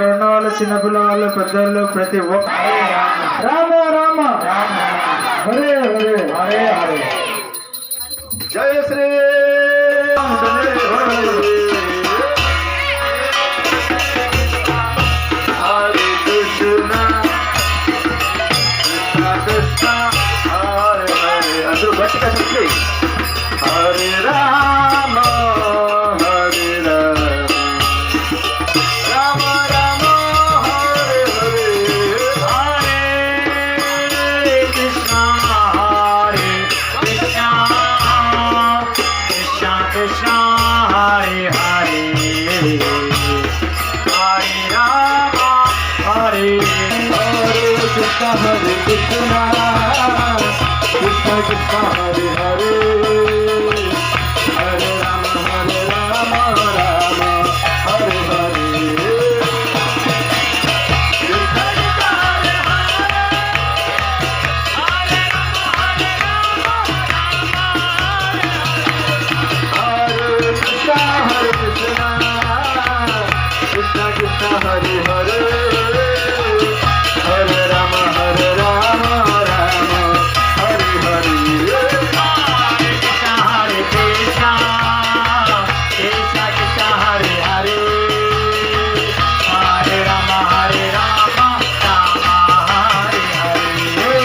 ఇక్కడ ఉన్న వాళ్ళు చిన్నపిల్లవాళ్ళు పెద్దవాళ్ళు ప్రతి ఒక్క రామ రామ హరే హరే హరే హరే జయ శ్రీ హరే కృష్ణ కృష్ణ హరే హరే అందరూ గట్టిగా చెప్పి హరే రామ హరే రామ రామ హరే హరే హరే కృష్ణ కృష్ణ కృష్ణ హరే హరే హరే రామ హరే హరే కృష్ణ హరే కృష్ణ కృష్ణ కృష్ణ హరే హరే హరే రామ రామ హరే హరే हरे हरे हरे राम हरे राम राम हरे हरे हरे कृष्ण कृष्ण कृष्ण हरे हरे हरे राम राम हरे हरे हरे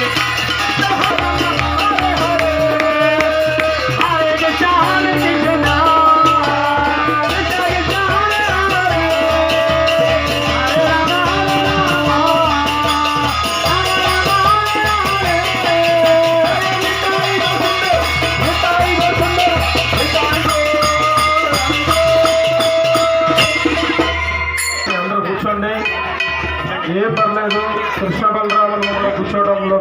कृष्ण కూర్చోండి, ఏ పర్లేదు. కృష్ణ బలరాములు కూర్చోవడంలో